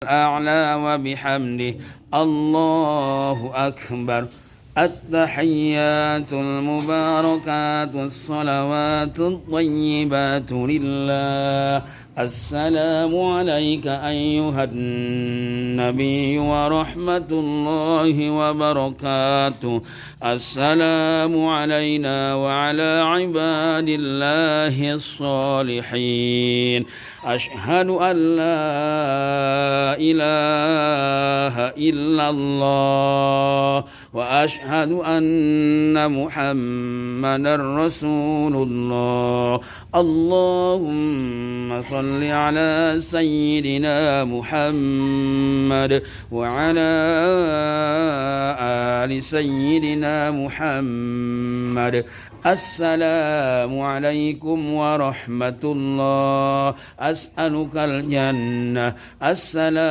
الأعلى وبحمده الله أكبر. التحيات المباركات الصلوات الطيبات لله. السلام عليك أيها النبي ورحمة الله وبركاته. السلام علينا وعلى عباد الله الصالحين. أشهد أن لا إله إلا الله وأشهد أن محمدا رسول الله. اللهم صل على سيدنا محمد وعلى آل سيدنا محمد. السلام عليكم ورحمة الله. أسألك الجنة. السلام